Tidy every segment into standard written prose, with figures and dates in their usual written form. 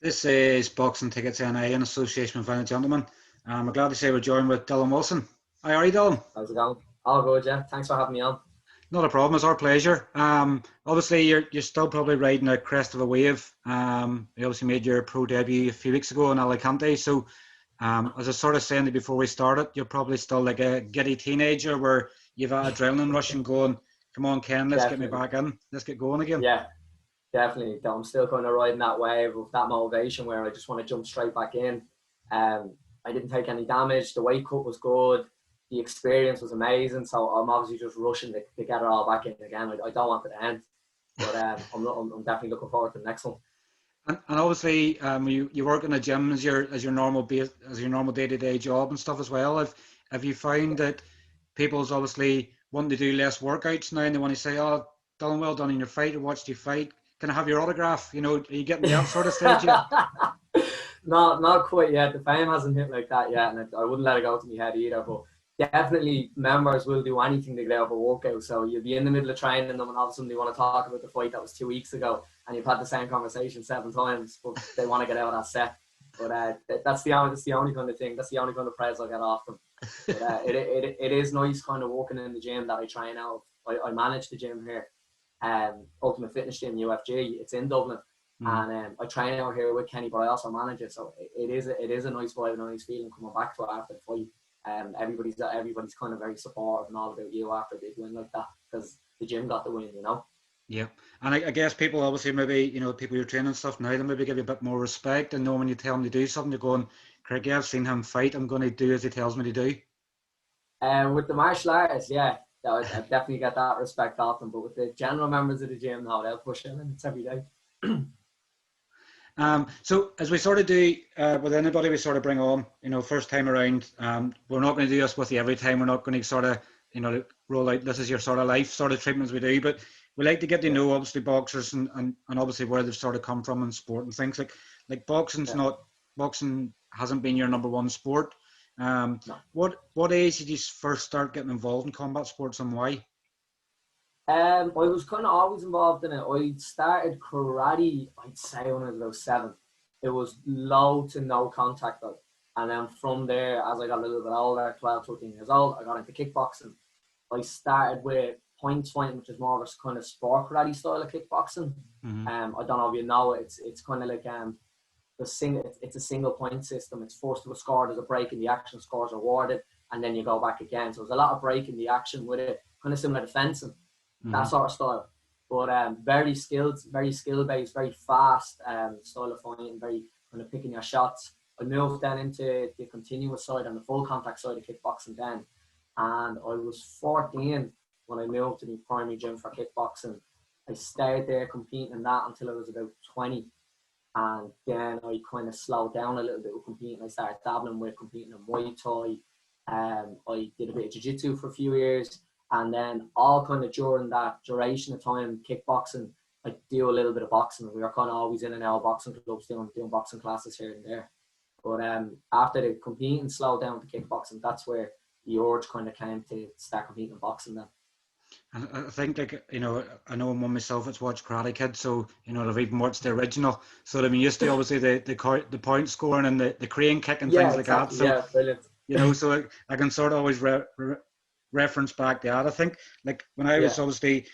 This is Boxing Tickets NA in association with Violent Gentlemen. I'm glad to say we're joined with Dylan Wilson. How are you, Dylan? How's it going? All good, yeah. Thanks for having me on. Not a problem. It's our pleasure. Obviously, you're still probably riding a crest of a wave. You obviously made your pro debut a few weeks ago in Alicante. So, as I was sort of saying before we started, you're probably still like a giddy teenager where you've had adrenaline rush and going, "Come on, Ken, let's get me back in. Let's get going again." Yeah, definitely. I'm still kind of riding that wave of that motivation where I just want to jump straight back in. I didn't take any damage. The weight cut was good. The experience was amazing. So I'm obviously just rushing to get it all back in again. I don't want it to end, but I'm definitely looking forward to the next one. And obviously, you work in a gym as your normal day-to-day job and stuff as well. Have you found that people's obviously wanting to do less workouts now and they want to say, "Oh, Dylan, well done in your fight. I watched you fight. Can I have your autograph?" You know, are you getting to that sort of stage yet? Not quite yet. The fame hasn't hit like that yet, and I wouldn't let it go to my head either. But definitely, members will do anything to get out of a workout. So you'll be in the middle of training them, and all of a sudden they want to talk about the fight that was 2 weeks ago, and you've had the same conversation 7 times, but they want to get out of that set. But that's the only kind of thing. That's the only kind of praise I get off them. But it is nice kind of walking in the gym that I train out. I manage the gym here, Ultimate Fitness Gym, UFG. It's in Dublin. And I train out here with Kenny, but I also manage it. So it is a nice vibe and a nice feeling coming back to it after the fight. Everybody's kind of very supportive and all about you after a big win like that because the gym got the win, you know. Yeah, and I guess people obviously maybe people you're training and stuff now, they maybe give you a bit more respect and know when you tell them to do something, you're going, "Craigie, I've seen him fight. I'm going to do as he tells me to do." With the martial artists, yeah, I definitely get that respect off them. But with the general members of the gym, no, they'll push in, and it's every day. So as we sort of do with anybody we sort of bring on, first time around, we're not going to do this with you every time. We're not going to sort of, roll out, this is your sort of life sort of treatments we do, but we like to get to know obviously boxers and obviously where they've sort of come from in sport and things like boxing hasn't been your number one sport. No. What age did you first start getting involved in combat sports and why? I was kind of always involved in it. I started karate, I'd say when I was about 7. It was low to no contact though. And then from there, as I got a little bit older, 12, 13 years old, I got into kickboxing. I started with points fighting, which is more of a kind of sport karate style of kickboxing. Mm-hmm. I don't know if you know it. It's kind of like it's a single point system. It's forced to a score. There's a break in the action. Scores are awarded, and then you go back again. So there's a lot of break in the action with it, kind of similar to fencing. That sort of style, but very skill-based, very fast style of fighting, very kind of picking your shots. I moved then into the continuous side and the full contact side of kickboxing then, and I was 14 when I moved to the primary gym for kickboxing. I stayed there competing in that until I was about 20, and then I kind of slowed down a little bit with competing. I started dabbling with competing in Muay Thai. I did a bit of jiu-jitsu for a few years. And then all kind of during that duration of time, kickboxing, I do a little bit of boxing. We were kind of always in and out of boxing clubs doing boxing classes here and there. But after the competing slowed down to kickboxing, that's where the urge kind of came to start competing in boxing then. And I think I know one myself that's watched Karate Kid, so they've even watched the original. So they've been used to obviously the point scoring and the crane kick and things like that. So, yeah, brilliant. So I can sort of always reference back to that. I think like when I was obviously,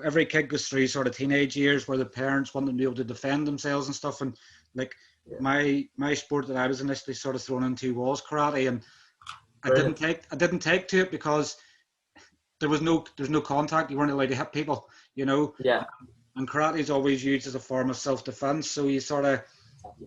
every kid goes through sort of teenage years where the parents want them to be able to defend themselves and stuff. And like my sport that I was initially sort of thrown into was karate, and brilliant. I didn't take to it because there's no contact. You weren't allowed to hit people, Yeah. And karate is always used as a form of self-defense. So you sort of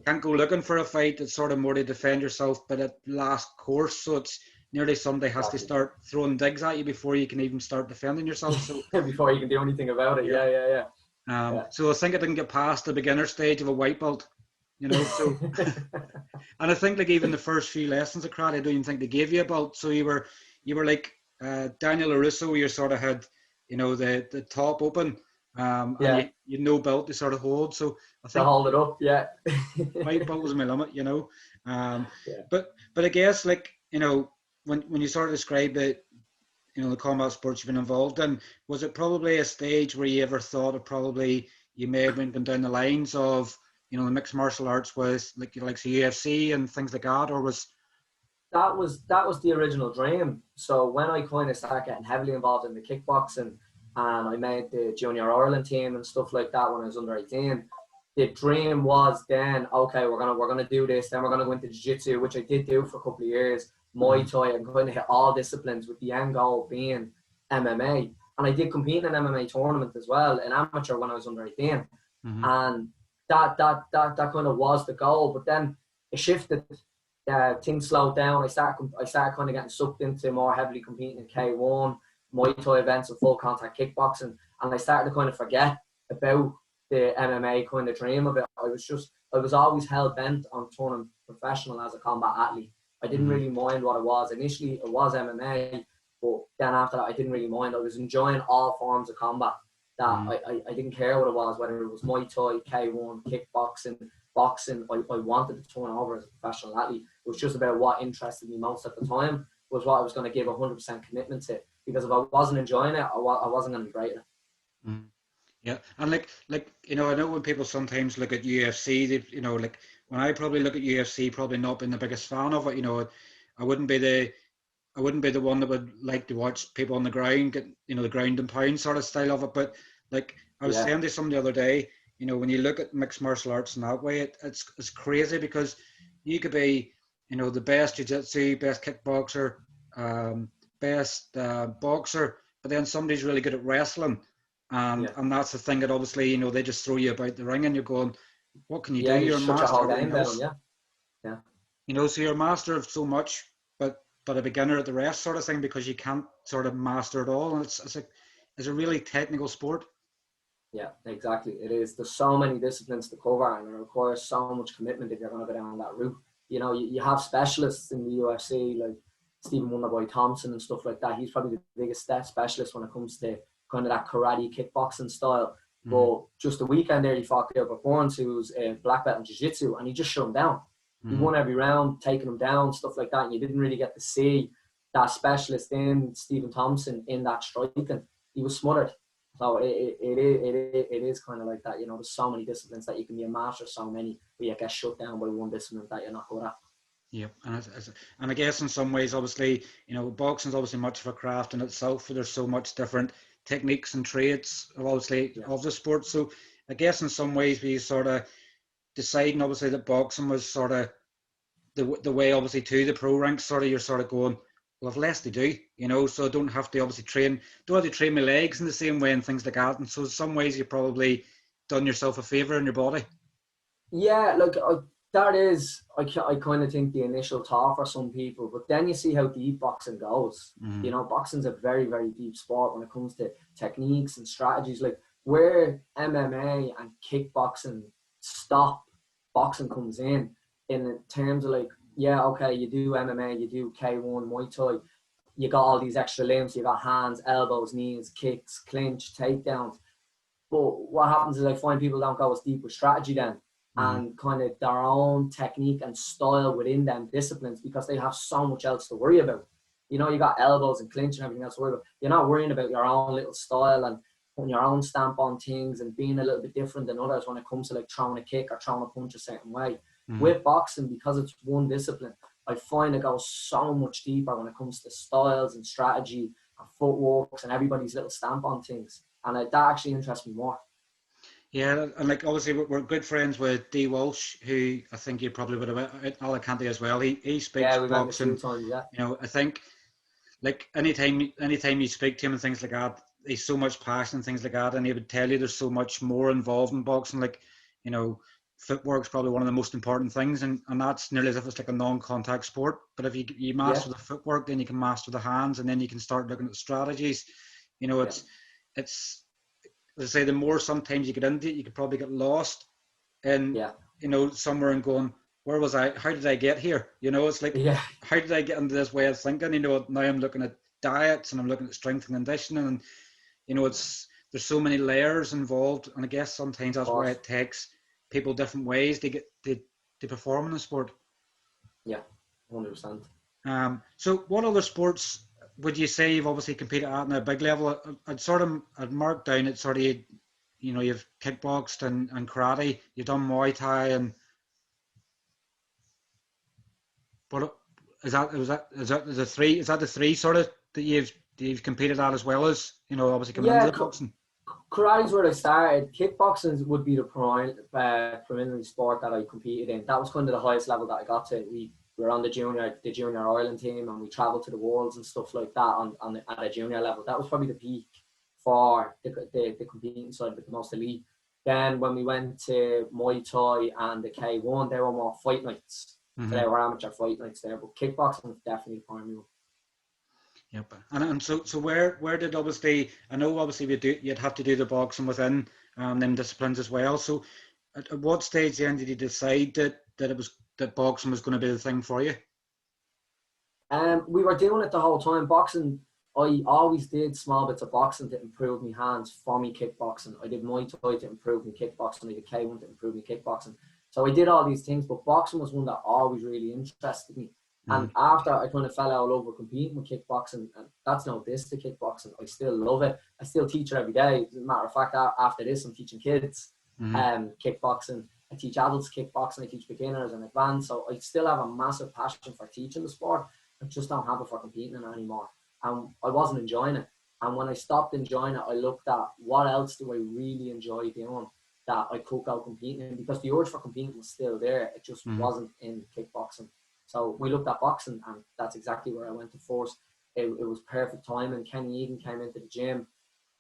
can't go looking for a fight. It's sort of more to defend yourself, but at last course. So it's nearly somebody has to start throwing digs at you before you can even start defending yourself. So before you can do anything about it. Yeah. So I think I didn't get past the beginner stage of a white belt, So, and I think like even the first few lessons of karate, I don't even think they gave you a belt. So you were like Daniel LaRusso. You sort of had the top open, and you no belt to sort of hold. So I think to hold it up, white belt was my limit, But I guess like when you sort of describe it, the combat sports you've been involved in, was it probably a stage where you ever thought of probably you may have been down the lines of you know, the mixed martial arts was like UFC and things like that, or was that was the original dream. So when I kind of started getting heavily involved in the kickboxing, and I made the junior Ireland team and stuff like that when I was under 18, the dream was then, okay, we're gonna do this, then we're gonna go into jiu-jitsu, which I did do for a couple of years, Muay Thai, and kind of hit all disciplines with the end goal being MMA. And I did compete in an MMA tournament as well, an amateur, when I was under 18. And that kind of was the goal. But then it shifted. Things slowed down. I started kind of getting sucked into more heavily competing in K1, Muay Thai events and full contact kickboxing, and I started to kind of forget about the MMA kind of dream of it. I was always hell bent on turning professional as a combat athlete. I didn't really mind what it was. Initially, it was MMA, but then after that, I didn't really mind. I was enjoying all forms of combat. That I didn't care what it was, whether it was Muay Thai, K1, kickboxing, boxing. I wanted to turn over as a professional athlete. It was just about what interested me most at the time, was what I was going to give 100% commitment to. Because if I wasn't enjoying it, I wasn't going to be great at it. Yeah, and like you know, I know when people sometimes look at UFC, they, you know, like when I probably look at UFC, probably not been the biggest fan of it. You know, I wouldn't be the one that would like to watch people on the ground get, you know, the ground and pound sort of style of it. But like I was saying to somebody the other day, you know, when you look at mixed martial arts in that way, it's crazy, because you could be, you know, the best jiu-jitsu, best kickboxer, best boxer, but then somebody's really good at wrestling, and that's the thing that obviously, you know, they just throw you about the ring and you're going, what can you do? You're a master of everything else. You know, so you're a master of so much, but a beginner at the rest sort of thing, because you can't sort of master it all, and it's a really technical sport. Yeah, exactly. It is. There's so many disciplines to cover, and it requires so much commitment if you're going to go down that route. You know, you have specialists in the UFC like Stephen Wonderboy Thompson and stuff like that. He's probably the biggest specialist when it comes to kind of that karate kickboxing style. But just the weekend there, he fought Gilbert Burns, who was a black belt in jiu-jitsu, and he just shut him down. He won every round, taking him down, stuff like that. And you didn't really get to see that specialist in Stephen Thompson in that striking. He was smothered. So it is kind of like that. You know, there's so many disciplines that you can be a master, so many, but you get shut down by one discipline that you're not good at. Yeah, and I guess in some ways, obviously, you know, boxing is obviously much of a craft in itself. There's so much different techniques and traits, obviously, of the sport. So I guess in some ways, we sort of deciding, obviously, that boxing was sort of the way, obviously, to the pro ranks. Sort of, you're sort of going, well, I've less to do, you know, so I don't have to obviously don't have to train my legs in the same way and things like that. And so in some ways, you've probably done yourself a favour in your body. Yeah, like that is, I kind of think the initial thought for some people, but then you see how deep boxing goes. You know, boxing's a very, very deep sport when it comes to techniques and strategies. Like where MMA and kickboxing stop, boxing comes in terms of like, yeah, okay, you do MMA, you do K1, Muay Thai, you got all these extra limbs, you got hands, elbows, knees, kicks, clinch, takedowns. But what happens is I find people don't go as deep with strategy then, and kind of their own technique and style within them disciplines, because they have so much else to worry about. You know, you got elbows and clinch and everything else to worry about. You're not worrying about your own little style and putting your own stamp on things and being a little bit different than others when it comes to like throwing a kick or throwing a punch a certain way. With boxing, because it's one discipline, I find it goes so much deeper when it comes to styles and strategy and footworks and everybody's little stamp on things. And that actually interests me more. Yeah, and like obviously we're good friends with D. Walsh, who I think you probably would have at Alicante as well. He speaks boxing. Times, yeah. You know, I think like anytime you speak to him and things like that, he's so much passion and things like that, and he would tell you there's so much more involved in boxing. Like, you know, footwork's probably one of the most important things, and that's nearly as if it's like a non-contact sport. But if you master the footwork, then you can master the hands, and then you can start looking at strategies. You know, it's as I say, the more sometimes you get into it, you could probably get lost in you know, somewhere and going, where was I? How did I get here? You know, it's like, how did I get into this way of thinking? You know, now I'm looking at diets and I'm looking at strength and conditioning, and you know, there's so many layers involved, and I guess sometimes that's why it takes people different ways to get to perform in the sport. Yeah, 100%. So what other sports would you say you've obviously competed at a big level? I'd marked down at sort of you've kickboxed and karate, you've done Muay Thai, and but is that the three? Is that the three sort of that you've competed at, as well as obviously coming into Yeah, the boxing? karate's where I started. Kickboxing would be the preliminary sport that I competed in. That was kind of the highest level that I got to. We were on the junior Ireland team, and we travelled to the worlds and stuff like that at a junior level. That was probably the peak for the competing side, but the most elite. Then when we went to Muay Thai and the K1, they were more fight nights. So they were amateur fight nights there, but kickboxing was definitely the primary one. Yep. And so where did, obviously, I know obviously you'd have to do the boxing within them disciplines as well. So at what stage then did you decide that boxing was going to be the thing for you? We were doing it the whole time. Boxing, I always did small bits of boxing to improve my hands for me kickboxing. I did Muay Thai to improve me kickboxing. I did K1 to improve me kickboxing. So I did all these things, but boxing was one that always really interested me. And after I kind of fell out over competing with kickboxing, and that's no diss to kickboxing, I still love it. I still teach it every day. As a matter of fact, after this, I'm teaching kids kickboxing. I teach adults kickboxing. I teach beginners and advanced. So I still have a massive passion for teaching the sport. I just don't have it for competing in it anymore. And I wasn't enjoying it. And when I stopped enjoying it, I looked at what else do I really enjoy doing that I could go competing in, because the urge for competing was still there. It just wasn't in kickboxing. So we looked at boxing, and that's exactly where I went to first. It was perfect timing. Kenneth Egan came into the gym.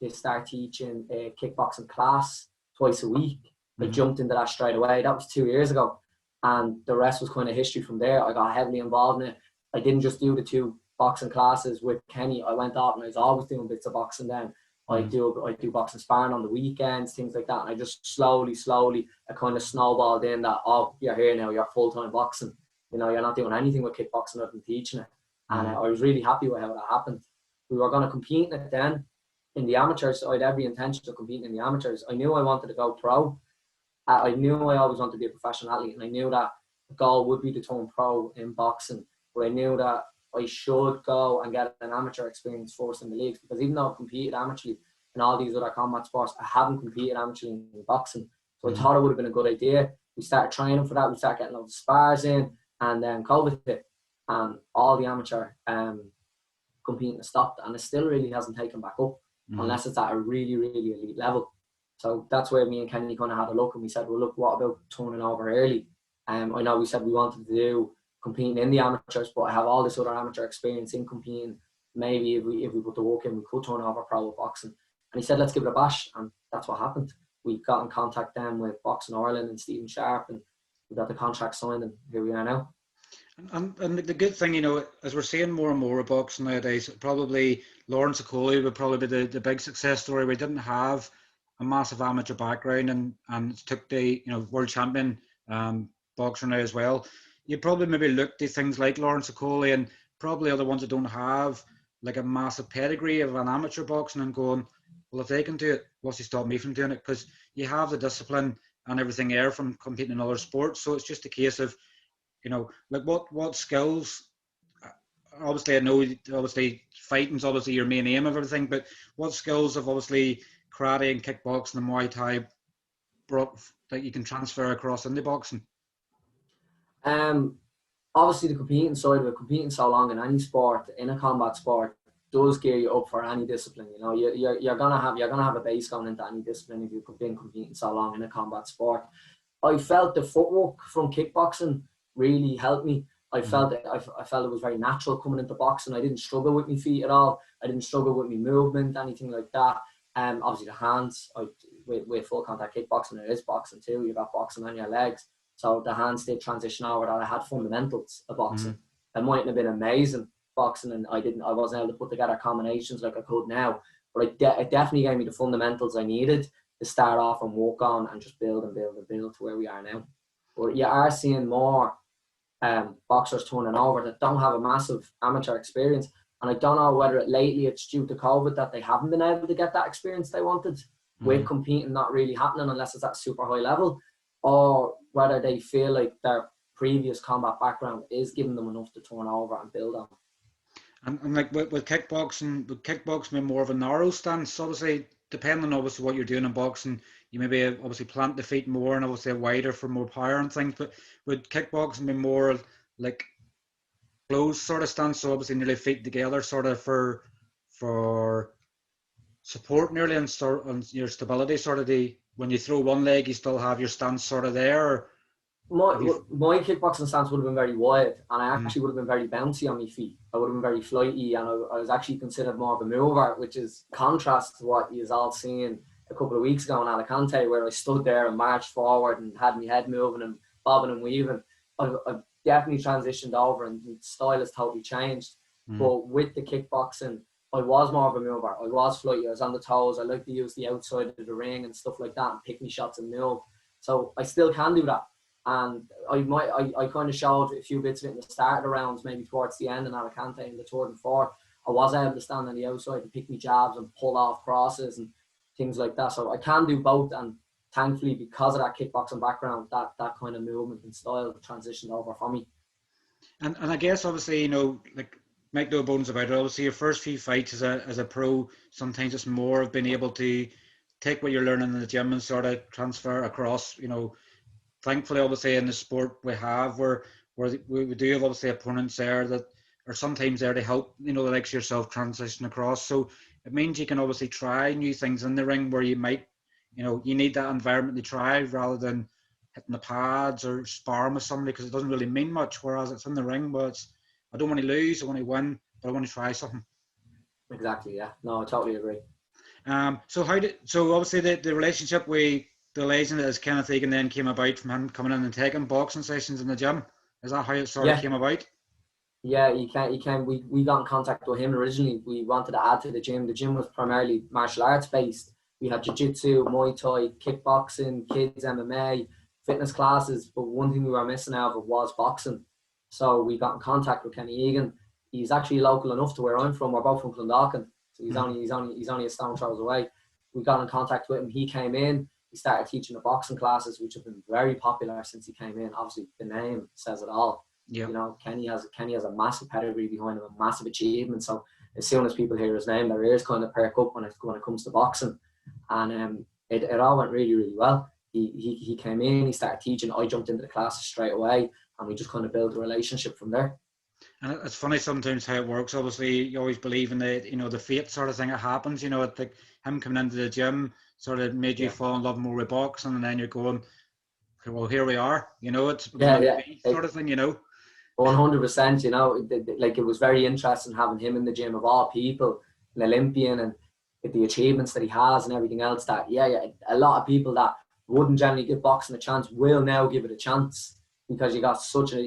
They started teaching a kickboxing class twice a week. I jumped into that straight away. That was 2 years ago. And the rest was kind of history from there. I got heavily involved in it. I didn't just do the 2 boxing classes with Kenny. I went off and I was always doing bits of boxing then. I do boxing sparring on the weekends, things like that. And I just slowly, I kind of snowballed in that, oh, you're here now, you're full-time boxing. You're not doing anything with kickboxing other than teaching it. And I was really happy with how that happened. We were going to compete in it then in the amateurs. So I had every intention of competing in the amateurs. I knew I wanted to go pro. I knew I always wanted to be a professional athlete. And I knew that the goal would be to turn pro in boxing. But I knew that I should go and get an amateur experience first in the leagues, because even though I've competed amateurly in all these other combat sports, I haven't competed amateurly in boxing. So I thought it would have been a good idea. We started training for that. We started getting loads of spars in, and then COVID hit, and all the amateur competing stopped, and it still really hasn't taken back up unless it's at a really, really elite level. So that's where me and Kenny kind of had a look, and we said, well, look, what about turning over early? I know we said we wanted to do competing in the amateurs, but I have all this other amateur experience in competing. Maybe if we put the work in, we could turn over pro with boxing. And he said, let's give it a bash. And that's what happened. We got in contact then with Boxing Ireland and Stephen Sharp, and we got the contract signed, and here we are now. And the good thing, as we're seeing more and more of boxing nowadays, probably Lawrence Okoli would probably be the big success story. We didn't have a massive amateur background, and took the world champion boxer now as well. You probably maybe look to things like Lawrence Okoli and probably other ones that don't have like a massive pedigree of an amateur boxing, and going, well, if they can do it, what's to stop me from doing it? Because you have the discipline and everything there from competing in other sports. So it's just a case of, like what skills. Obviously, I know fighting's obviously your main aim of everything, but what skills of obviously karate and kickboxing and Muay Thai brought that you can transfer across into boxing? Obviously the competing side of it, competing so long in any sport, in a combat sport, does gear you up for any discipline. You're gonna have a base going into any discipline if you've been competing so long in a combat sport. I felt the footwork from kickboxing really helped me. I felt it was very natural coming into boxing. I didn't struggle with my feet at all. I didn't struggle with my movement, anything like that. Obviously the hands, with full contact kickboxing, it is boxing too. You got boxing on your legs. So the hands did transition over that. I had fundamentals of boxing. It mightn't have been amazing boxing, and I wasn't able to put together combinations like I could now. But it definitely gave me the fundamentals I needed to start off and work on, and just build and build and build to where we are now. But you are seeing more boxers turning over that don't have a massive amateur experience. And I don't know whether lately it's due to COVID that they haven't been able to get that experience they wanted, with competing not really happening unless it's at super high level, or whether they feel like their previous combat background is giving them enough to turn over and build on. And like with kickboxing, would kickboxing be more of a narrow stance? Obviously, depending on obviously what you're doing in boxing, you maybe obviously plant the feet more and obviously wider for more power and things. But would kickboxing be more like closed sort of stance, so obviously nearly feet together, sort of for support nearly and on your stability, sort of when you throw one leg, you still have your stance sort of there. Or my kickboxing stance would have been very wide, and I actually would have been very bouncy on my feet. I would have been very flighty, and I was actually considered more of a mover, which is contrast to what you all seen a couple of weeks ago in Alicante, where I stood there and marched forward and had my head moving and bobbing and weaving. I've definitely transitioned over, and the style has totally changed. But with the kickboxing, I was more of a mover. I was flighty. I was on the toes. I like to use the outside of the ring and stuff like that and pick me shots and move. So I still can do that. And I kind of showed a few bits of it in the start of the rounds, maybe towards the end in Alicante in the third and fourth. I was able to stand on the outside and pick me jabs and pull off crosses and things like that. So I can do both. And thankfully, because of that kickboxing background, that kind of movement and style transitioned over for me. And I guess obviously, like, make no bones about it. Obviously, your first few fights as a pro, sometimes it's more of being able to take what you're learning in the gym and sort of transfer across. Thankfully, obviously, in the sport we have, where we do have obviously opponents there that are sometimes there to help, the likes of yourself transition across. So it means you can obviously try new things in the ring where you might, you need that environment to try rather than hitting the pads or sparring with somebody, because it doesn't really mean much. Whereas it's in the ring, but I don't want to lose, I want to win, but I want to try something. Exactly, yeah. No, I totally agree. So obviously the relationship with the legend as Kenneth Egan then came about from him coming in and taking boxing sessions in the gym. Is that how it sort of came about? Yeah, you can. We got in contact with him originally. We wanted to add to the gym. The gym was primarily martial arts based. We had jiu-jitsu, Muay Thai, kickboxing, kids MMA, fitness classes. But one thing we were missing out of was boxing. So we got in contact with Kenneth Egan. He's actually local enough to where I'm from. We're both from Clondalkin, so he's only a stone throws away. We got in contact with him. He came in. He started teaching the boxing classes, which have been very popular since he came in. Obviously, the name says it all. Yep. Kenny has a massive pedigree behind him, a massive achievement. So as soon as people hear his name, their ears kind of perk up when it comes to boxing. And it all went really, really well. He came in, he started teaching. I jumped into the classes straight away, and we just kind of built a relationship from there. And it's funny sometimes how it works. Obviously, you always believe in the fate sort of thing that happens. Like him coming into the gym sort of made you fall in love more with boxing, and then you're going, okay, well, here we are. It's sort of thing. 100%. Like it was very interesting having him in the gym, of all people, an Olympian, and the achievements that he has and everything else. That a lot of people that wouldn't generally give boxing a chance will now give it a chance, because you got such an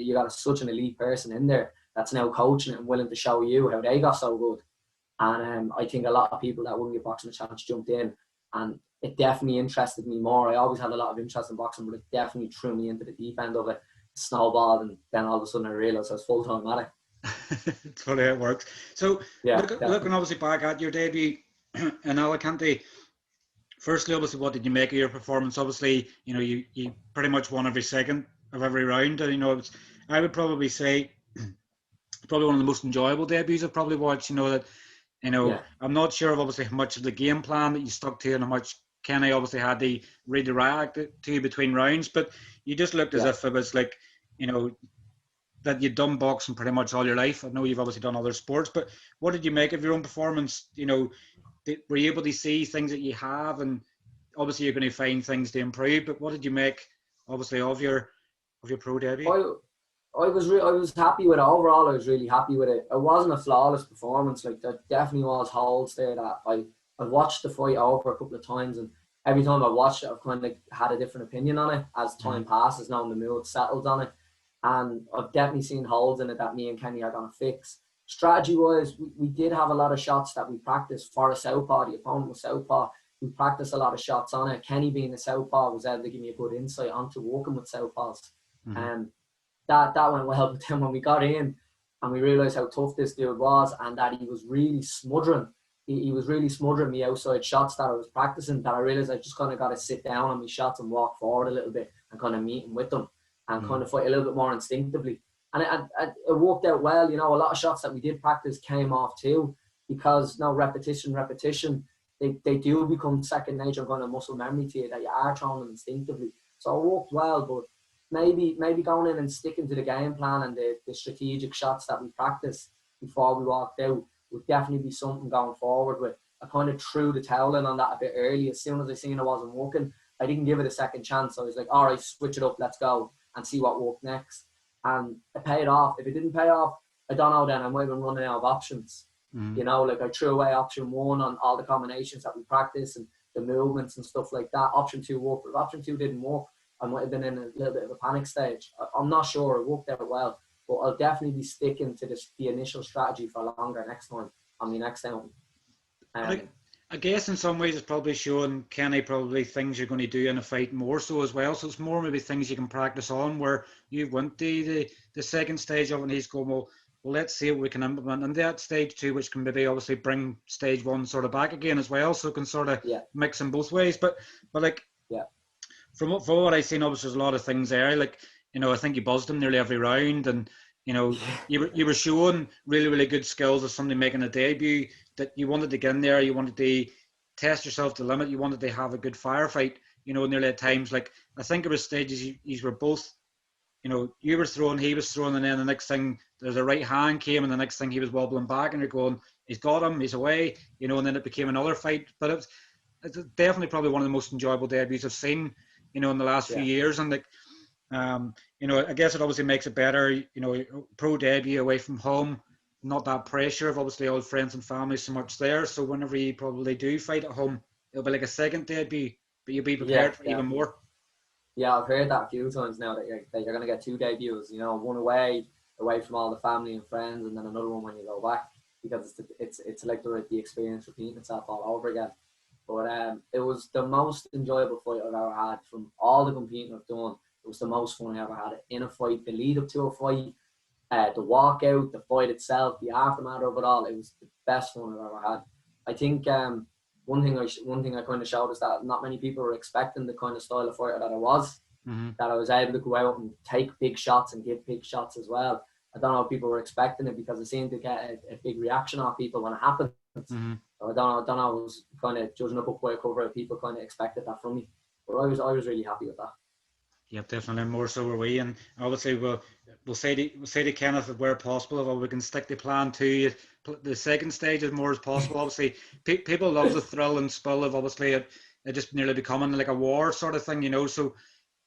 elite person in there that's now coaching it and willing to show you how they got so good. And I think a lot of people that wouldn't give boxing a chance jumped in, and it definitely interested me more. I always had a lot of interest in boxing, but it definitely threw me into the deep end of it, snowballed, and then all of a sudden I realised I was full-time at it. It's funny how it works. So looking obviously back at your debut in Alicante, firstly, obviously, what did you make of your performance? Obviously, you pretty much won every second of every round, and I would probably say probably one of the most enjoyable debuts I've probably watched. I'm not sure of obviously how much of the game plan that you stuck to and how much Kenny obviously had to redirect to you between rounds, but you just looked as if it was like, that you'd done boxing pretty much all your life. I know you've obviously done other sports, but what did you make of your own performance? Were you able to see things that you have, and obviously you're going to find things to improve, but what did you make obviously of your pro debut? I was happy with it. Overall, I was really happy with it. It wasn't a flawless performance. Like, there definitely was holds there that I watched the fight over a couple of times, and every time I watched it, I've kind of had a different opinion on it as time passes. Now the mood settles on it, and I've definitely seen holes in it that me and Kenny are going to fix. Strategy-wise, we did have a lot of shots that we practiced for a southpaw. The opponent was southpaw. We practiced a lot of shots on it. Kenny, being a southpaw, was able to give me a good insight onto working with southpaws. That went well. But then when we got in and we realised how tough this dude was, and that he was really smothering, he was really smothering me outside shots that I was practicing, that I realised I just kind of got to sit down on my shots and walk forward a little bit and kind of meet him with them and kind of fight a little bit more instinctively. And it worked out well. A lot of shots that we did practice came off too, because repetition. they do become second nature, kind of muscle memory to you, that you are throwing them instinctively. So it worked well, but maybe going in and sticking to the game plan and the strategic shots that we practiced before we walked out would definitely be something going forward with. I kind of threw the towel in on that a bit early. As soon as I seen it wasn't working, I didn't give it a second chance. I was like, all right, switch it up, let's go and see what worked next. And it paid off. If it didn't pay off, I don't know, then I might have been running out of options. You know, like I threw away option 1 on all the combinations that we practiced and the movements and stuff like that. Option 2 worked. If option 2 didn't work, I might have been in a little bit of a panic stage. I'm not sure. It worked out well, but I'll definitely be sticking to the initial strategy for longer next time on the next outing. I guess in some ways it's probably showing Kenny probably things you're going to do in a fight more so as well. So it's more maybe things you can practice on where you've went to the second stage of it and he's going, well, let's see what we can implement. And that stage 2, which can maybe obviously bring stage 1 sort of back again as well. So it can sort of mix in both ways. But like, from what I've seen, obviously there's a lot of things there. Like, you know, I think you buzzed him nearly every round and, you know, you were showing really, really good skills as somebody making a debut, that you wanted to get in there, you wanted to test yourself to the limit, you wanted to have a good firefight, you know, nearly at times. Like, I think there were stages you were both, you know, you were throwing, he was throwing, and then the next thing, there's a right hand came, and the next thing he was wobbling back, and you're going, he's got him, he's away, you know, and then it became another fight. But it's definitely probably one of the most enjoyable debuts I've seen, you know, in the last few years. And like, you know, I guess it obviously makes it better, you know, pro debut away from home, not that pressure of obviously old friends and family so much there. So whenever you probably do fight at home, it'll be like a second debut, but you'll be prepared for even more. Yeah, I've heard that a few times now that you're going to get 2 debuts, you know, one away from all the family and friends, and then another one when you go back, because it's like the experience repeating itself all over again. But it was the most enjoyable fight I've ever had from all the competing I've done. It was the most fun I ever had in a fight, the lead up to a fight, the walkout, the fight itself, the aftermath of it all. It was the best fun I've ever had. I think one thing I kind of showed is that not many people were expecting the kind of style of fighter that I was. That I was able to go out and take big shots and give big shots as well. I don't know if people were expecting it, because I seemed to get a big reaction off people when it happened. So I don't know. I was kind of judging a book by a cover. People kind of expected that from me, but I was really happy with that. Yeah, definitely, more so were we. And obviously we'll say to Kenneth that where possible, well, we can stick the plan to the second stage as more as possible. Obviously, people love the thrill and spill of obviously it just nearly becoming like a war sort of thing, you know. So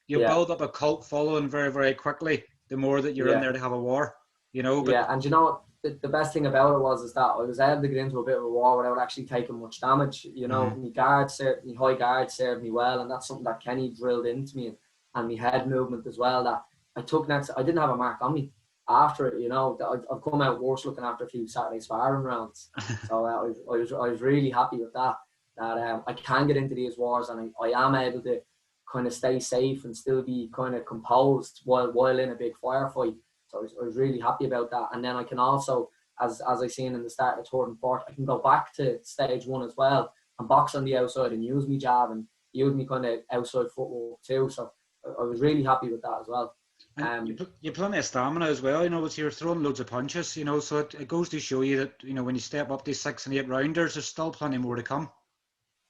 you build up a cult following very, very quickly. The more that you're in there to have a war, you know. But and you know what? The best thing about it was that I was able to get into a bit of a war without actually taking much damage. You know, my high guard served me well, and that's something that Kenny drilled into me, and my head movement as well. That I took next. I didn't have a mark on me after it. You know, I've come out worse looking after a few Saturday sparring rounds. So I was really happy with that. That I can get into these wars, and I am able to kind of stay safe and still be kind of composed while in a big firefight. So I was really happy about that. And then I can also, as I seen in the start of third and fourth, I can go back to stage 1 as well and box on the outside and use me jab and use me kind of outside footwork too. So I was really happy with that as well. You're plenty of stamina as well, you know, you're throwing loads of punches, you know, so it goes to show you that, you know, when you step up these 6 and 8 rounders, there's still plenty more to come.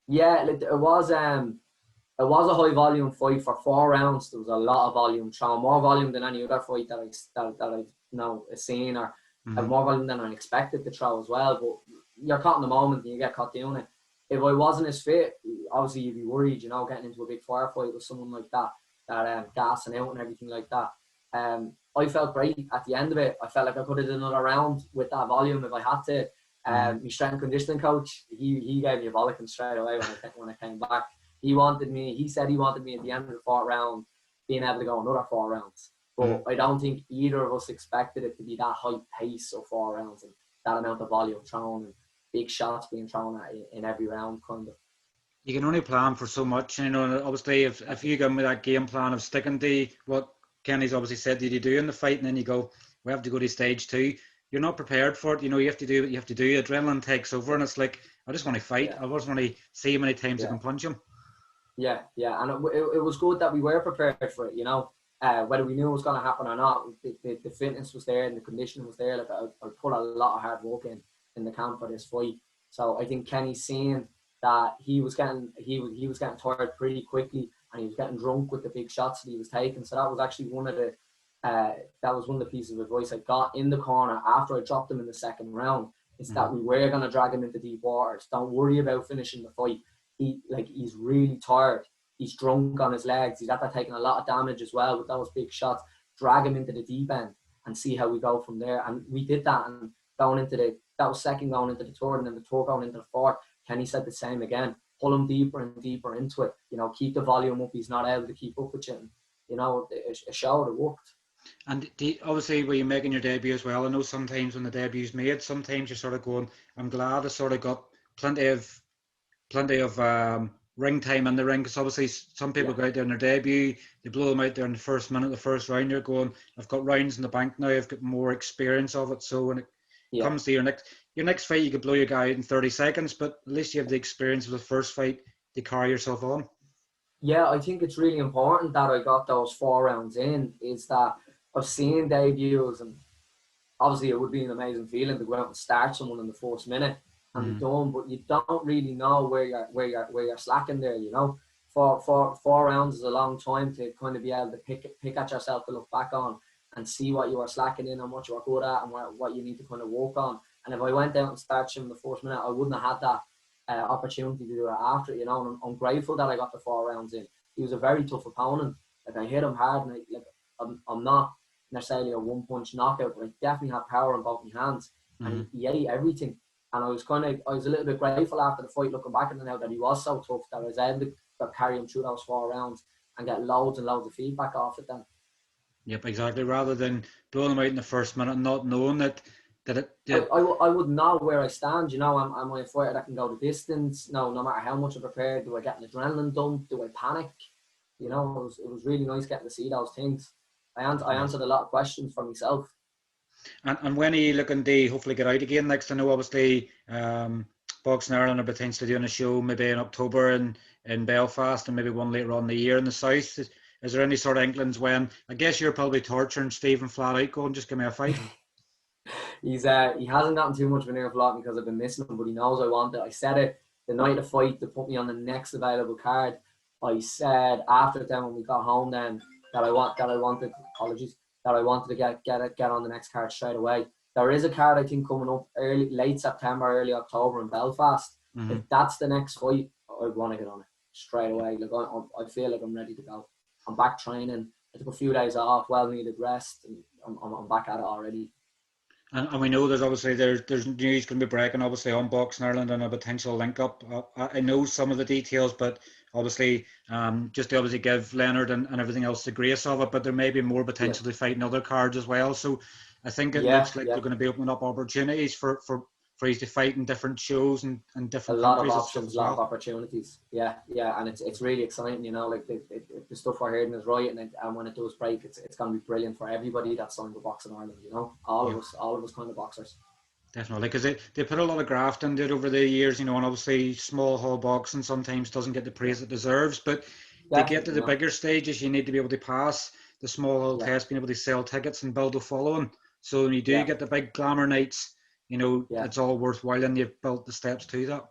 Yeah, it was a high volume fight for 4 rounds. There was a lot of volume thrown, more volume than any other fight that I've seen, or more volume than I expected to throw as well. But you're caught in the moment and you get caught doing it. If I wasn't as fit, obviously you'd be worried, you know, getting into a big firefight with someone like that gassing out and everything like that. I felt great at the end of it. I felt like I could have done another round with that volume if I had to. My strength and conditioning coach, he gave me a bollocking straight away when I came back. He said he wanted me at the end of the 4th round being able to go another 4 rounds. But I don't think either of us expected it to be that high pace of 4 rounds and that amount of volume thrown and big shots being thrown at you in every round, kind of. You can only plan for so much, you know, and obviously if you go with that game plan of sticking to what Kenny's obviously said that you do in the fight, and then you go, we have to go to stage 2, you're not prepared for it, you know, you have to do what you have to do, adrenaline takes over, and it's like, I just want to fight, I just want to see how many times I can punch him. Yeah, and it was good that we were prepared for it, you know, whether we knew it was going to happen or not. The fitness was there and the conditioning was there. Like I put a lot of hard work in the camp for this fight. So I think Kenny's seeing that he was getting tired pretty quickly, and he was getting drunk with the big shots that he was taking. So that was actually one of the pieces of advice I got in the corner after I dropped him in the second round. Is that we were going to drag him into deep waters. Don't worry about finishing the fight. He's really tired. He's drunk on his legs. He's after taking a lot of damage as well with those big shots. Drag him into the deep end and see how we go from there. And we did that. And that was second going into the third, and then the third going into the fourth. Kenny said the same again. Pull him deeper and deeper into it. Keep the volume up. He's not able to keep up with you. And, it showed, it worked. And obviously, when you're making your debut as well, I know sometimes when the debut's made, sometimes you're sort of going, I'm glad I sort of got plenty of ring time in the ring, because obviously some people go out there in their debut, they blow them out there in the first minute, the first round. You're going, I've got rounds in the bank now, I've got more experience of it. So when it comes to your next fight, you could blow your guy out in 30 seconds, but at least you have the experience of the first fight to carry yourself on. Yeah, I think it's really important that I got those 4 rounds in. Is that I've seen debuts, and obviously it would be an amazing feeling to go out and start someone in the first minute and be done, but you don't really know where you're slacking there. For 4 rounds is a long time to kind of be able to pick at yourself to look back on and see what you are slacking in and what you are good at and what you need to kind of work on. And if I went out and started him in the first minute, I wouldn't have had that opportunity to do it after. And I'm grateful that I got the 4 rounds in. He was a very tough opponent. Like, I hit him hard, and I'm not necessarily a one-punch knockout, but I definitely have power in both my hands, and he ate everything. And I was a little bit grateful after the fight, looking back at it now, that he was so tough, that I was able to carry him through those 4 rounds and get loads and loads of feedback off it then. Yep, exactly. Rather than blowing him out in the first minute and not knowing that I would know where I stand. Am I a fighter that can go the distance? No matter how much I prepare, do I get an adrenaline dump? Do I panic? It was really nice getting to see those things. I answered a lot of questions for myself. And when are you looking to hopefully get out again next? I know obviously Boxing Ireland are potentially doing a show maybe in October in Belfast, and maybe one later on in the year in the south. Is there any sort of inklings when? I guess you're probably torturing Stephen flat out, going, just give me a fight. He hasn't gotten too much of an earflop because I've been missing him, but he knows I want it. I said it the night of fight to put me on the next available card. I said after then, when we got home, then that I wanted to get on the next card straight away. There is a card I think coming up late September, early October in Belfast. If that's the next fight, I want to get on it straight away. Like, I feel like I'm ready to go. I'm back training. I took a few days off, well needed rest, and I'm back at it already. And we know there's news going to be breaking obviously on Boxing Ireland and a potential link up. I know some of the details, but obviously just to obviously give Leonard and everything else the grace of it, but there may be more potentially fighting other cards as well. So I think it looks like they're going to be opening up opportunities for you to fight in different shows and different countries. A lot of options, a lot of opportunities. Yeah, and it's really exciting. Like the stuff we're hearing is right, and when it does break, it's going to be brilliant for everybody that's signed with Boxing Ireland. All of us kind of boxers. Definitely, because they put a lot of graft into it over the years, and obviously small hall boxing sometimes doesn't get the praise it deserves, but to get to the bigger stages, you need to be able to pass the small hall test, being able to sell tickets and build a following. So when you do get the big glamour nights, it's all worthwhile, and you've built the steps to that.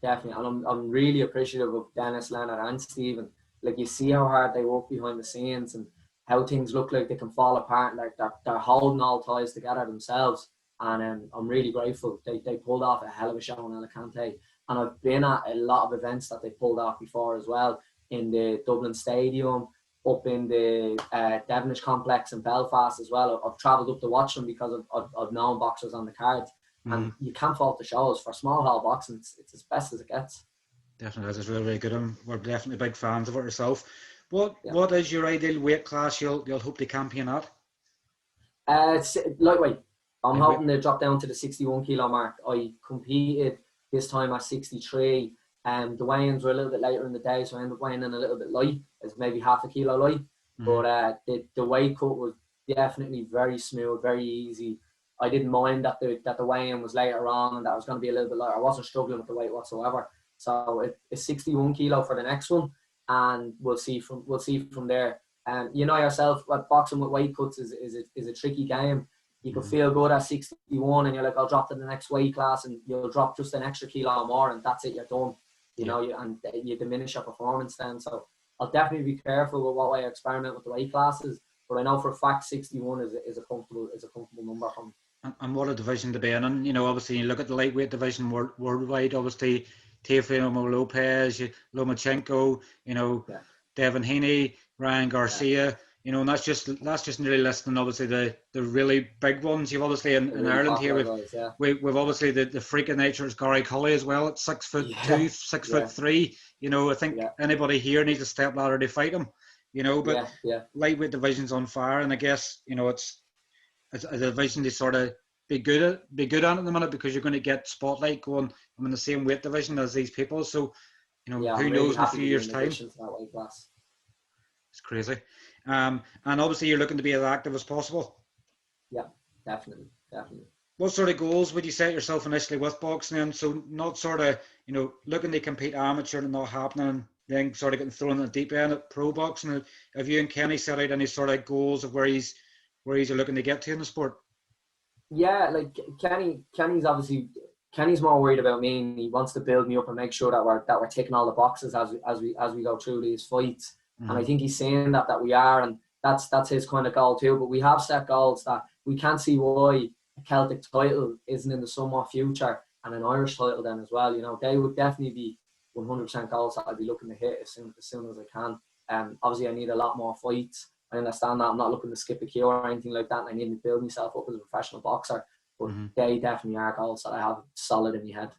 Definitely, and I'm really appreciative of Dennis, Leonard and Stephen. Like, you see how hard they work behind the scenes and how things look like they can fall apart, like they're holding all ties together themselves. And I'm really grateful. They pulled off a hell of a show in Alicante, and I've been at a lot of events that they pulled off before as well, in the Dublin Stadium, up in the Devonish complex in Belfast as well. I've travelled up to watch them because I've known boxers on the card, and you can't fault the shows. For small hall boxing, it's as best as it gets. Definitely, it's really, really good, and we're definitely big fans of it yourself. What is your ideal weight class you'll hope to champion at? It's lightweight. I'm hoping to drop down to the 61 kilo mark. I competed this time at 63. The weigh-ins were a little bit later in the day, so I ended up weighing in a little bit light. It's maybe half a kilo light. But the weight cut was definitely very smooth, very easy. I didn't mind that the weigh-in was later on and that was going to be a little bit lighter. I wasn't struggling with the weight whatsoever. So it's 61 kilo for the next one, and we'll see from there. And yourself, boxing with weight cuts is a tricky game. You could feel good at 61 and you're like, I'll drop to the next weight class, and you'll drop just an extra kilo more, and that's it, you're done. you know, and you diminish your performance then. So I'll definitely be careful with what way I experiment with the weight classes. But I know for a fact 61 is a comfortable number for me. And what a division to be in. And, you know, obviously you look at the lightweight division worldwide, obviously Teofimo Lopez, Lomachenko, you know, Devin Haney, Ryan Garcia, you know, and that's just nearly listing obviously the really big ones. You've obviously in really Ireland here we've obviously the freak of nature is Gary Cully as well at 6'2", 6'3". You know, I think anybody here needs a step ladder to fight him. You know, but lightweight division's on fire, and I guess, you know, it's a division to sort of be good at the minute, because you're going to get spotlight going. I'm in the same weight division as these people, so, you know, who knows in a few years' time. It's crazy. And obviously you're looking to be as active as possible. Yeah, definitely. What sort of goals would you set yourself initially with boxing then? So not sort of, you know, looking to compete amateur and not happening, then sort of getting thrown in the deep end at pro boxing. Have you and Kenny set out any sort of goals of where he's looking to get to in the sport? Yeah, like Kenny's more worried about me, and he wants to build me up and make sure that we're ticking all the boxes as we go through these fights. And I think he's saying that we are, and that's his kind of goal too. But we have set goals that we can't see why a Celtic title isn't in the somewhat future, and an Irish title then as well. You know, they would definitely be 100% goals that I'd be looking to hit as soon as I can. Obviously I need a lot more fights. I understand that I'm not looking to skip a queue or anything like that, and I need to build myself up as a professional boxer. But they definitely are goals that I have solid in my head.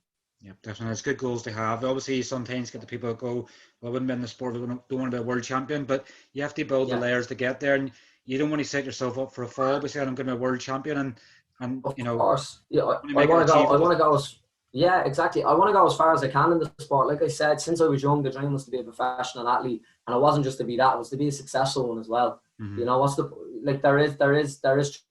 Yeah, definitely. It's good goals to have. Obviously, you sometimes get the people that go, well, I wouldn't be in the sport, I don't want to be a world champion, but you have to build the layers to get there, and you don't want to set yourself up for a fall by saying I'm going to be a world champion, and you know, of course, yeah, I want to go as yeah, exactly. I want to go as far as I can in the sport. Like I said, since I was young, the dream was to be a professional athlete, and it wasn't just to be that; it was to be a successful one as well. You know, there is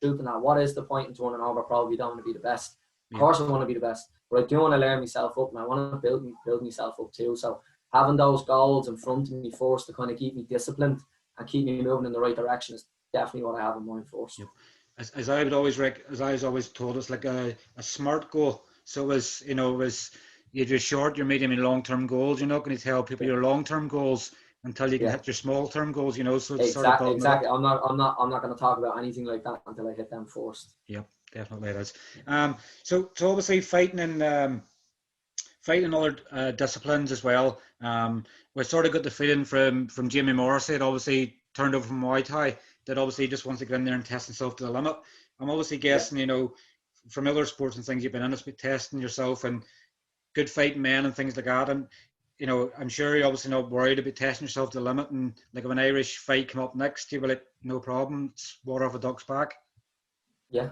truth in that. What is the point in turning over pro if you don't want to be the best? Of course, I want to be the best, but I do want to learn myself up, and I want to build myself up too. So having those goals in front of me first to kind of keep me disciplined and keep me moving in the right direction is definitely what I have in mind first. Yep. As I was always told, it's like a SMART goal. So as you know, you're just short, your medium and long term goals. You're not going to tell people your long term goals until you can hit your small term goals. You know, so it's exactly. I'm not going to talk about anything like that until I hit them first. Yep, definitely it is. So obviously fighting in other disciplines as well. We sort of got the feeling from Jamie Morrissey, that obviously turned over from Muay Thai, that obviously just wants to get in there and test himself to the limit. I'm obviously guessing, you know, from other sports and things you've been in, it's been testing yourself and good fighting men and things like that. And, you know, I'm sure you're obviously not worried about testing yourself to the limit. And like if an Irish fight come up next, you'll be like, no problem, it's water off a duck's back. Yeah.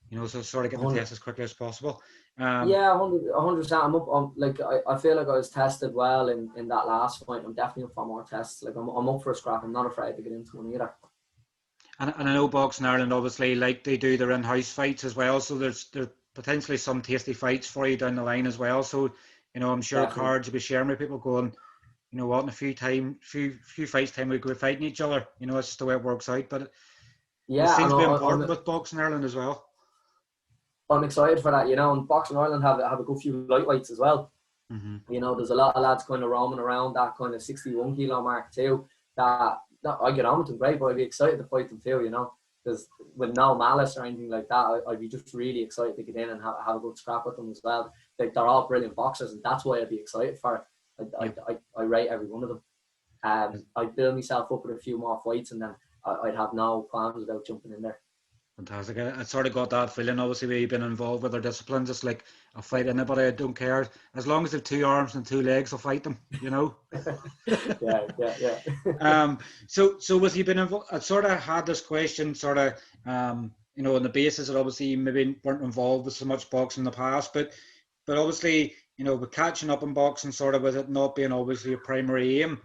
You know, so sort of get the test as quickly as possible. Yeah, 100%. I'm up. Like I feel like I was tested well in that last fight. I'm definitely up for more tests. Like I'm up for a scrap. I'm not afraid to get into one either. And I know Boxing Ireland obviously, like, they do their in-house fights as well. So there's potentially some tasty fights for you down the line as well. So, you know, I'm sure cards will be sharing with people going, you know what, in a few fights time we could be fighting each other. You know, it's just the way it works out. But it seems to be important with Boxing Ireland as well. I'm excited for that, you know, and Boxing Ireland have a good few lightweights as well. You know, there's a lot of lads kind of roaming around that kind of 61 kilo mark too. That I get on with them great, but I'd be excited to fight them too, you know, because with no malice or anything like that, I'd be just really excited to get in and have a good scrap with them as well. Like, they're all brilliant boxers, and that's why I'd be excited for it. I rate every one of them. I'd build myself up with a few more fights, and then I'd have no qualms about jumping in there. Fantastic. I sort of got that feeling, obviously, where you've been involved with their disciplines. It's like, I'll fight anybody, I don't care. As long as they've 2 arms and 2 legs, I'll fight them, you know? Yeah. So with you been involved, I sort of had this question sort of, you know, on the basis that obviously you maybe weren't involved with so much boxing in the past, but obviously, you know, with catching up in boxing, sort of with it not being obviously your primary aim,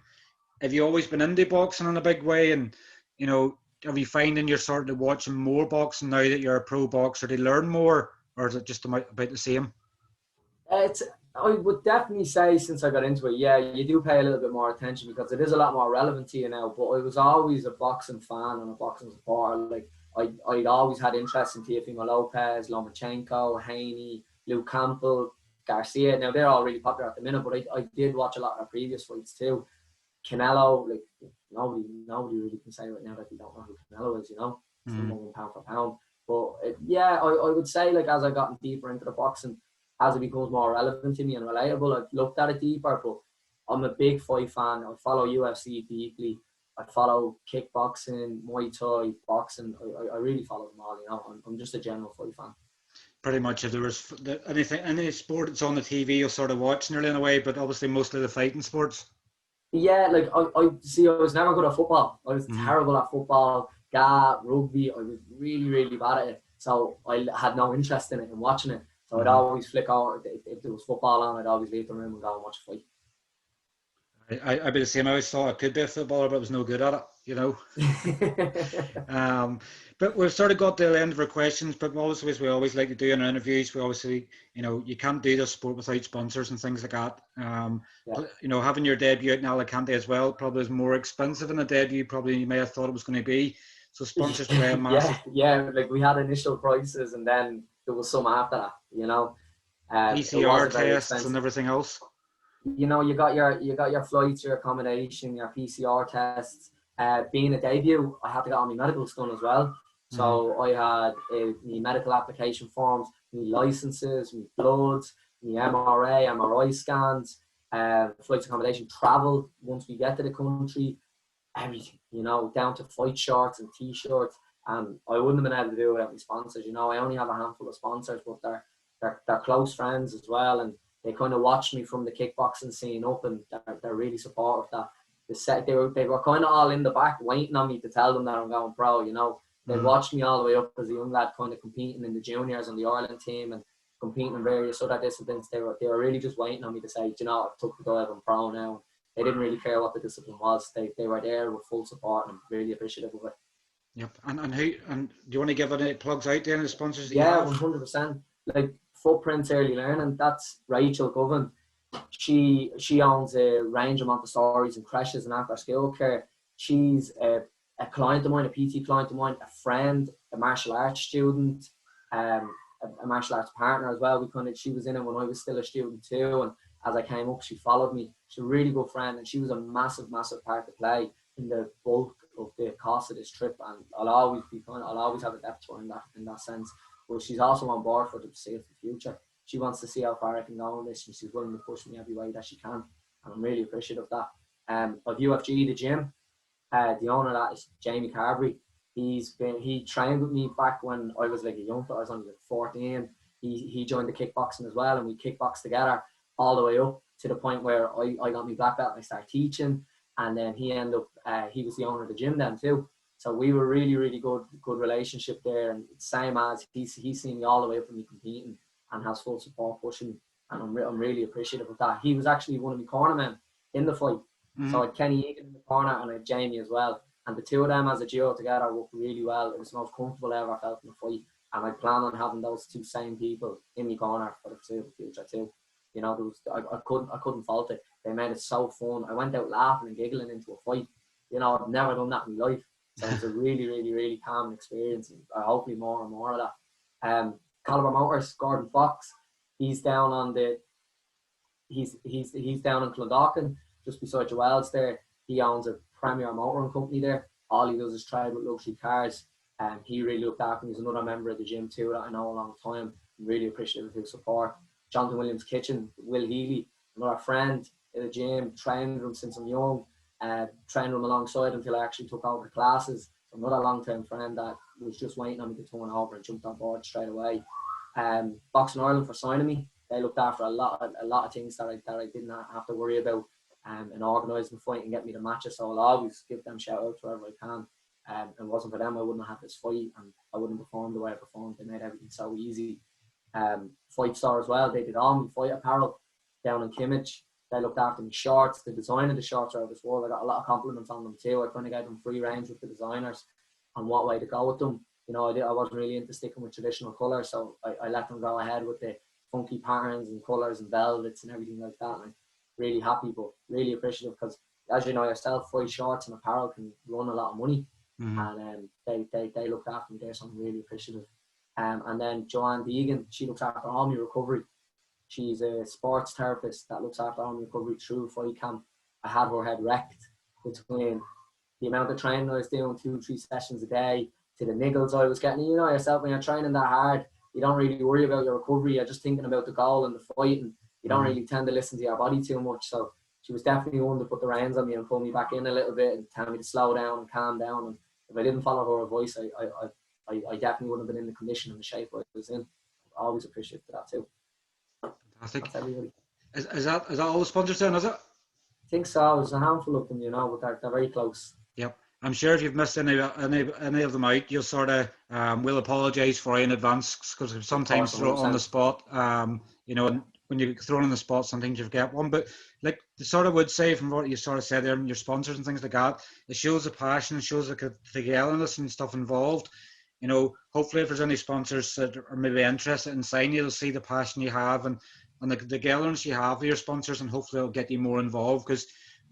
have you always been into boxing in a big way? And, you know, are you finding you're sort of watching more boxing now that you're a pro boxer to learn more, or is it just about the same? I would definitely say, since I got into it, yeah, you do pay a little bit more attention because it is a lot more relevant to you now. But I was always a boxing fan and a boxing supporter. Like, I'd always had interest in Teofimo Lopez, Lomachenko, Haney, Luke Campbell, Garcia. Now they're all really popular at the minute, but I did watch a lot of their previous fights too. Canelo, like nobody really can say right now that they don't know who Canelo is, you know. It's number one pound for pound. But I would say, like, as I got deeper into the boxing, as it becomes more relevant to me and relatable, I've looked at it deeper. But I'm a big fight fan. I follow UFC deeply. I follow kickboxing, Muay Thai, boxing. I really follow them all, you know. I'm just a general fight fan. Pretty much, if there was any sport that's on the TV, you'll sort of watch nearly in a way, but obviously mostly the fighting sports. Yeah, like I see, I was never good at football. I was terrible at football, rugby. I was really, really bad at it. So I had no interest in it and watching it. So I'd always flick over. If there was football on, I'd always leave the room and go and watch a fight. I'd be the same. I always thought I could be a footballer, but I was no good at it, you know. But we've sort of got to the end of our questions, but obviously, as we always like to do in our interviews, we obviously, you know, you can't do this sport without sponsors and things like that. You know, having your debut out in Alicante as well probably is more expensive than a debut probably you may have thought it was going to be. So sponsors play a massive... Yeah, like we had initial prices and then there was some after that, you know. PCR tests and everything else. You know, you got your flights, your accommodation, your PCR tests. Being a debut, I had to get all my medicals done as well. So I had my medical application forms, my licenses, my bloods, my MRI scans, flights, accommodation, travel once we get to the country, everything, you know, down to fight shorts and t-shirts. And I wouldn't have been able to do it without my sponsors. You know, I only have a handful of sponsors, but they're close friends as well, and they kind of watched me from the kickboxing scene up, and they're really supportive of that. They were kind of all in the back waiting on me to tell them that I'm going pro, you know. They watched me all the way up as a young lad, kind of competing in the juniors on the Ireland team and competing in various other disciplines. They were really just waiting on me to say, you know, I've took the dive, I'm pro now. They didn't really care what the discipline was. They were there with full support, and I'm really appreciative of it. Yep. And do you want to give any plugs out there, any sponsors that you have? 100%. Like Footprints Early Learning, that's Rachel Govan. She owns a range of Montessori's and creches and after school care. She's a client of mine, a PT client of mine, a friend, a martial arts student, a martial arts partner as well. She was in it when I was still a student too, and as I came up, she followed me. She's a really good friend, and she was a massive part to play in the bulk of the cost of this trip. And I'll always have a depth to her in that sense. But she's also on board for the foreseeable future. She wants to see how far I can go on this, and she's willing to push me every way that she can. And I'm really appreciative of that. Of UFG, the gym, the owner of that is Jamie Carberry. He trained with me back when I was like a young fella. I was only like 14. He joined the kickboxing as well, and we kickboxed together all the way up to the point where I got my black belt and I started teaching. And then he ended up, he was the owner of the gym then too. So we were really, really good relationship there. And same as he's seen me all the way up from me competing and has full support pushing. And I'm really appreciative of that. He was actually one of my cornermen in the fight. So I had Kenneth Egan in the corner and I had Jamie as well. And the two of them as a duo together worked really well. It was the most comfortable I ever felt in a fight. And I plan on having those two same people in my corner for the foreseeable future too. You know, I couldn't fault it. They made it so fun. I went out laughing and giggling into a fight. You know, I've never done that in my life. So it was a really, really, really calm experience. And hopefully more and more of that. Caliber Motors, Gordon Fox, he's down on he's down in Clondalkin, just beside Joel's there. He owns a premier motoring company there. All he does is trade with luxury cars. He really looked after me. He's another member of the gym too that I know a long time. I'm really appreciative of his support. Jonathan Williams' Kitchen, Will Healy, another friend in the gym, trained him since I'm young, trained him alongside until I actually took over the classes. So another long-term friend that was just waiting on me to turn over and jumped on board straight away. Boxing Ireland for signing me. They looked after a lot of things that I didn't have to worry about, and organising the fight and getting me the matches. So I'll always give them shout out wherever I can. If it wasn't for them, I wouldn't have had this fight and I wouldn't have performed the way I performed. They made everything so easy. Fight Star as well. They did all my fight apparel down in Kimmage. They looked after my shorts. The design of the shorts are out of this world. I got a lot of compliments on them too. I kind of gave them free range with the designers on what way to go with them. You know, I wasn't really into sticking with traditional colours, so I let them go ahead with the funky patterns and colours and velvets and everything like that. And I'm really happy, but really appreciative because, as you know yourself, fight shorts and apparel can run a lot of money. And they looked after me there, so I'm really appreciative. And then Joanne Egan, she looks after all my recovery. She's a sports therapist that looks after home recovery through fight camp. I had her head wrecked between the amount of training I was doing, 2-3 sessions a day, to the niggles I was getting. You know yourself, when you're training that hard, you don't really worry about your recovery. You're just thinking about the goal and the fight, and you don't really tend to listen to your body too much. So she was definitely one to put the reins on me and pull me back in a little bit and tell me to slow down and calm down. And if I didn't follow her advice, I definitely wouldn't have been in the condition and the shape I was in. I always appreciate that too. Fantastic. That's everybody. Is that all the sponsors then, is it? I think so. There's a handful of them, you know, but they're very close. Yep. I'm sure if you've missed any of them out, you'll sort of will apologise for you in advance, because sometimes throw it on the spot. You know, when you throw it on the spot, sometimes you forget one. But like the sort of would say from what you sort of said there, and your sponsors and things like that, it shows the passion, it shows the togetherness and stuff involved. You know, hopefully if there's any sponsors that are maybe interested in signing you, they'll see the passion you have and the togetherness you have with your sponsors, and hopefully it'll get you more involved, because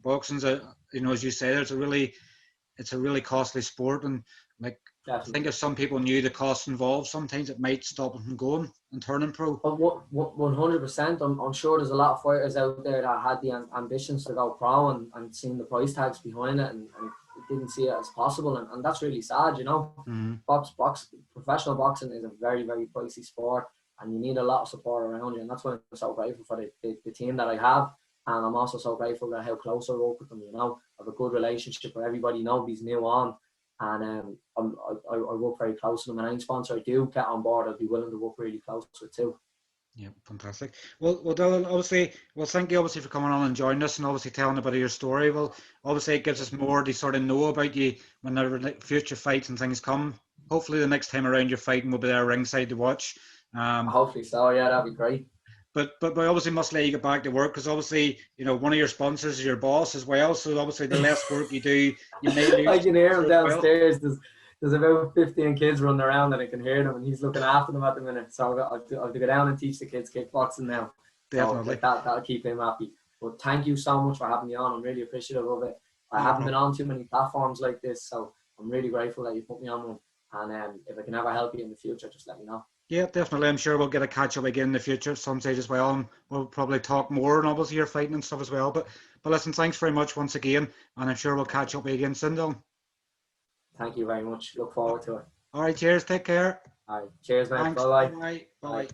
boxing's you know, as you say, it's a really costly sport, and like definitely. I think if some people knew the costs involved, sometimes it might stop them from going and turning pro. But 100%, I'm sure there's a lot of fighters out there that had the ambitions to go pro and seen the price tags behind it and didn't see it as possible, and that's really sad, you know. Professional boxing is a very, very pricey sport, and you need a lot of support around you, and that's why I'm so grateful for the team that I have. And I'm also so grateful that how close I work with them, you know. I have a good relationship with everybody. Nobody's new on. And I work very close with them. And any sponsor I do get on board, I'd be willing to work really close with too. Yeah, fantastic. Well, Dylan, obviously, thank you obviously for coming on and joining us and obviously telling a bit of your story. Well, obviously it gives us more to sort of know about you when the future fights and things come. Hopefully the next time around you're fighting, we'll be there ringside to watch. Hopefully so, yeah, that'd be great. But we obviously must let you get back to work, because obviously, you know, one of your sponsors is your boss as well. So obviously the less work you do, you may lose. I can hear him downstairs. Well. There's about 15 kids running around and I can hear them, and he's looking after them at the minute. So I'll have to go down and teach the kids kickboxing now. Definitely. So that'll keep him happy. But thank you so much for having me on. I'm really appreciative of it. I haven't been on too many platforms like this, so I'm really grateful that you put me on one. And if I can ever help you in the future, just let me know. Yeah, definitely. I'm sure we'll get a catch up again in the future at some stage as well, and we'll probably talk more and obviously your fighting and stuff as well. But listen, thanks very much once again, and I'm sure we'll catch up again soon, Dylan. Thank you very much. Look forward to it. All right, cheers. Take care. All right, cheers, man. Bye-bye. Bye.